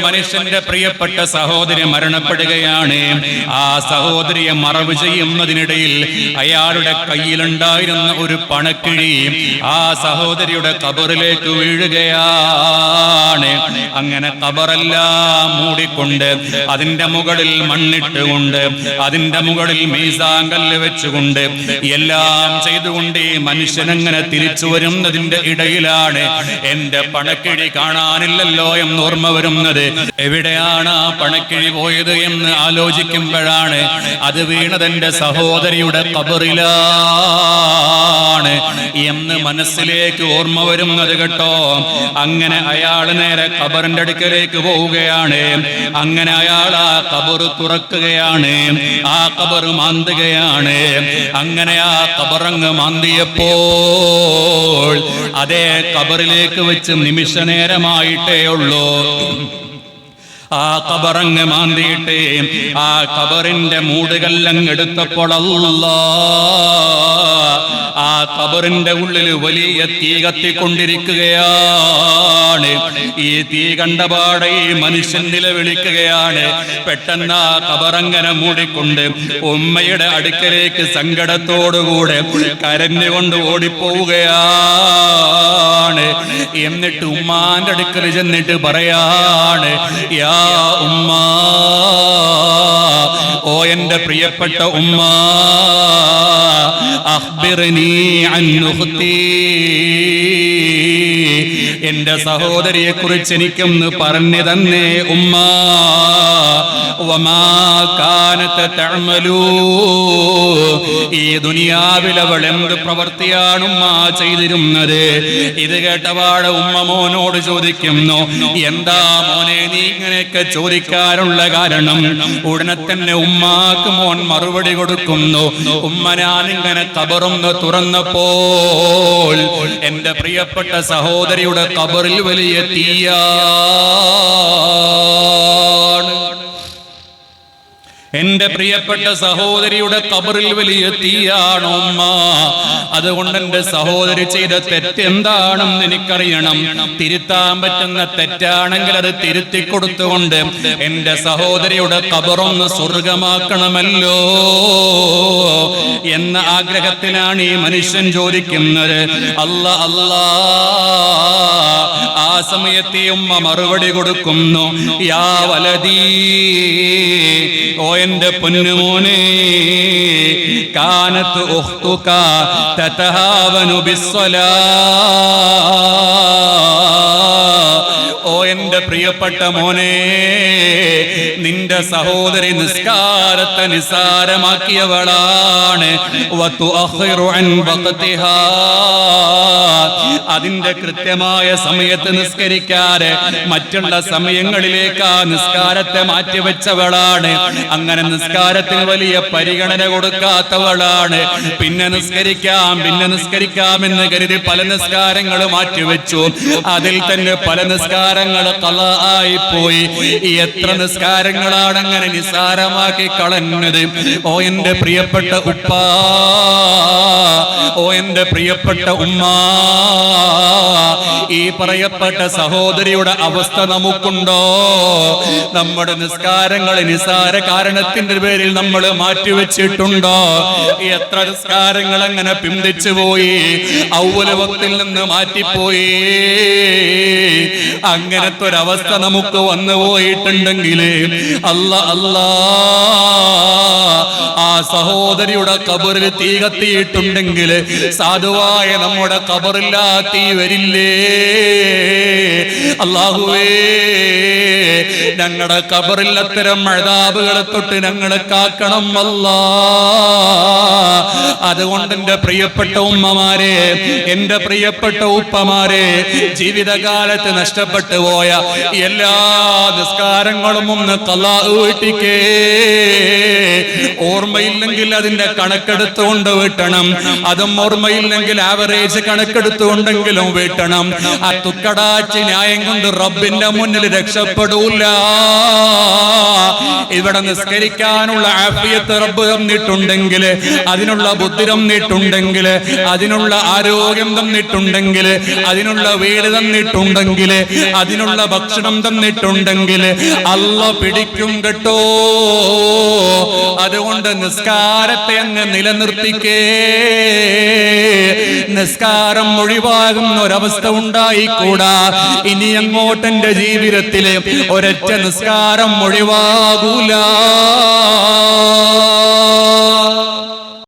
മനുഷ്യന്റെ പ്രിയപ്പെട്ട സഹോദരി മരണപ്പെടുകയാണ്. ആ സഹോദരിയെ മറവ് ചെയ്യുന്നതിനിടയിൽ അയാളുടെ കയ്യിലുണ്ടായിരുന്ന ഒരു പണക്കിഴി ആ സഹോദരിയുടെ ഖബറിലേക്ക് വീഴുകയാണ്. അങ്ങനെ ഖബറെല്ലാം മൂടിക്കൊണ്ട് അതിന്റെ മുകളിൽ മണ്ണിട്ടുകൊണ്ട് അതിന്റെ മുകളിൽ മീസാൻ കല്ല് വെച്ചുകൊണ്ട് എല്ലാം ചെയ്തുകൊണ്ട് ഈ മനുഷ്യനങ്ങനെ തിരിച്ചു വരുന്നതിന്റെ ഇടയിലാണ് എന്റെ പണക്കിഴി കാണാനില്ലല്ലോ എന്ന് ഓർമ്മ വരുന്നത്. എവിടെയാണ് ആ പണക്കിഴി പോയത് എന്ന് ആലോചിക്കുമ്പോഴാണ് അത് വീണതെന്റെ സഹോദരിയുടെ ഖബറിലാണ് എന്ന് മനസ്സിലേക്ക് ഓർമ്മ വരുന്നത് കേട്ടോ. അങ്ങനെ അയാൾ നേരെ ഖബറിന്റെ അടുക്കലേക്ക് പോവുകയാണ്. അങ്ങനെ അയാൾ ആ ഖബർ തുറക്കുകയാണ്, ആ ഖബർ മാന്തുകയാണ്. അങ്ങനെ ആ ഖബറങ്ങ് മാന്തിയപ്പോൾ അതേ ഖബറിലേക്ക് വെച്ച് നിമിഷ നേരമായിട്ടേ ഉള്ളൂ. ആ ഖബറങ്ങ് മാന്തിയിട്ട് ആ ഖബറിന്റെ മൂടുകല്ലങ്ങെടുത്തപ്പോൾ ആ ഖബറിന്റെ ഉള്ളിൽ വലിയ തീ കത്തിക്കൊണ്ടിരിക്കുകയാണ്. ഈ തീ കണ്ടപാടെ ഈ മനുഷ്യൻ നിലവിളിക്കുകയാണ്. പെട്ടെന്ന് ആ ഖബറങ്ങനെ മൂടിക്കൊണ്ട് ഉമ്മയുടെ അടുക്കലേക്ക് സങ്കടത്തോടുകൂടെ കരഞ്ഞുകൊണ്ട് ഓടിപ്പോവുകയാണ്. എന്നിട്ട് ഉമ്മാന്റെ അടുക്കൽ ചെന്നിട്ട് പറയാണ്, യാ ഉമ്മ, ഓ എന്റെ പ്രിയപ്പെട്ട ഉമ്മ, അഖ്ബിർനി അൻ ഉഖ്തി, എന്റെ സഹോദരിയെ കുറിച്ച് എനിക്കൊന്ന് പറഞ്ഞു തന്നേ ഉമ്മ. വമാ കാനത് തഅമലു, ഈ ദുനിയാവിൽ അവൾ എന്ത് പ്രവൃത്തിയാണ് ഉമ്മ ചെയ്തിരുന്നത്? ഇത് കേട്ടപാട് ഉമ്മ മോനോട് ചോദിക്കുന്നു, എന്താ മോനെ നീ ഇങ്ങനെയൊക്കെ ചോദിക്കാനുള്ള കാരണം? ഉടനെ തന്നെ ഉമ്മാക്ക് മോൻ മറുപടി കൊടുക്കുന്നു, ഉമ്മ ഞാൻ ഇങ്ങനെ ഖബറൊന്ന് തുറന്നപ്പോൾ എന്റെ പ്രിയപ്പെട്ട സഹോദരിയുടെ ഖബറിൽ വലിയ തീയാണ്. എന്റെ പ്രിയപ്പെട്ട സഹോദരിയുടെ ഖബറിൽ വലിയ തീയാണ് ഉമ്മ. അതുകൊണ്ട് എന്റെ സഹോദരി ചെയ്ത തെറ്റ് എന്താണെന്ന് എനിക്കറിയണം. തിരുത്താൻ പറ്റുന്ന തെറ്റാണെങ്കിൽ അത് തിരുത്തി കൊടുത്തുകൊണ്ട് എന്റെ സഹോദരിയുടെ ഖബറൊന്ന് സ്വർഗമാക്കണമല്ലോ എന്ന ആഗ്രഹത്തിനാണ് ഈ മനുഷ്യൻ ചോദിക്കുന്നത്. അല്ലാ അല്ലാ. ആ സമയത്ത് ഉമ്മ മറുപടി കൊടുക്കുന്നു, യാ വലദീ, ഓ എന്റെ പൊന്നുമോനെ, കാനത്ത് ഉഖ്തുക തതഹാവനു ബിസ്സലാ, ഓ എന്റെ പ്രിയപ്പെട്ട മോനെ, നിന്റെ സഹോദരി നിസ്കാരത്തെ നിസാരമാക്കിയവളാണ്. വതുഅഖിറു അൻ വഖതിഹാ, അതിന്റെ കൃത്യമായ സമയത്ത് നിസ്കരിക്കാതെ മറ്റുള്ള സമയങ്ങളിലേക്ക് ആ നിസ്കാരത്തെ മാറ്റിവെച്ചവളാണ്. അങ്ങനെ നിസ്കാരത്തിന് വലിയ പരിഗണന കൊടുക്കാത്തവളാണ്. പിന്നെ നിസ്കരിക്കാം എന്ന് കരുതി പല നിസ്കാരങ്ങൾ മാറ്റിവെച്ചു. അതിൽ തന്നെ പല നിസ്കാരങ്ങൾ ഖളാ ആയിപ്പോയി. എത്ര നിസ്കാരങ്ങളാണ് അങ്ങനെ നിസ്സാരമാക്കി കളഞ്ഞത്? ഓ എന്റെ പ്രിയപ്പെട്ട ഉപ്പ, ഓ എന്റെ പ്രിയപ്പെട്ട ഉമ്മ, ഈ പറയപ്പെട്ട സഹോദരിയുടെ അവസ്ഥ നമുക്കുണ്ടോ? നമ്മുടെ നിസ്കാരങ്ങൾ നിസ്സാര കാരണത്തിന്റെ പേരിൽ നമ്മൾ മാറ്റിവെച്ചിട്ടുണ്ടോ? എത്ര നിസ്കാരങ്ങൾ അങ്ങനെ പിന്തിച്ചു പോയി, അവ്വല് വക്തിൽ നിന്ന് മാറ്റിപ്പോയി. അങ്ങനത്തെ ഒരവസ്ഥ നമുക്ക് വന്നു പോയിട്ടുണ്ടെങ്കിൽ അല്ലാ അല്ലാ, ആ സഹോദരിയുടെ ഖബറിൽ തീ കത്തിയിട്ടുണ്ടെങ്കിൽ സാധുവായ നമ്മുടെ ഖബറില്ലാ തീ വരില്ലേ? അല്ലാഹുവേ, ഞങ്ങളുടെ ഖബറിൽ അത്തരം അദാബുകളെ തൊട്ട് ഞങ്ങളെ കാക്കണം അല്ലാ. അതുകൊണ്ട് എന്റെ പ്രിയപ്പെട്ട ഉമ്മമാരെ, എന്റെ പ്രിയപ്പെട്ട ഉപ്പമാരെ, ജീവിതകാലത്ത് നഷ്ടപ്പെട്ടു പോയ എല്ലാ നിസ്കാരങ്ങളും ഒന്ന് ഖളാ വീട്ടിക്കേ. ഓർമ്മയില്ലെങ്കിൽ അതിന്റെ കണക്കെടുത്തുകൊണ്ട് വീട്ടണം. അതും ഓർമ്മയില്ലെങ്കിൽ ആവറേജ് കണക്കെടുത്തുകൊണ്ടെങ്കിലും വീട്ടണം. ആ തുക്കടാച്ചി ന്യായം കൊണ്ട് റബ്ബിന്റെ മുന്നിൽ രക്ഷപ്പെടൂല പോരൂല. ഇവിടെ നിസ്കരിക്കാനുള്ള ആഫിയത്ത് റബ്ബ് തന്നിട്ടുണ്ടെങ്കിൽ, അതിനുള്ള ബുദ്ധി തന്നിട്ടുണ്ടെങ്കിൽ, അതിനുള്ള ആരോഗ്യം തന്നിട്ടുണ്ടെങ്കിൽ, അതിനുള്ള വീട് തന്നിട്ടുണ്ടെങ്കിൽ, അതിനുള്ള ഭക്ഷണം തന്നിട്ടുണ്ടെങ്കിൽ അല്ലാഹ് പിടിക്കും കേട്ടോ. അതുകൊണ്ട് നിസ്കാരത്തെ അങ്ങ് നിലനിർത്തിക്കേ. നിസ്കാരം ഒഴിവാകുന്ന ഒരവസ്ഥ ഉണ്ടായിക്കൂടാ. ഇനി അങ്ങോട്ട് എന്റെ ജീവിതത്തില് ഒരൊറ്റ നിസ്കാരം ഒഴിവാകൂല.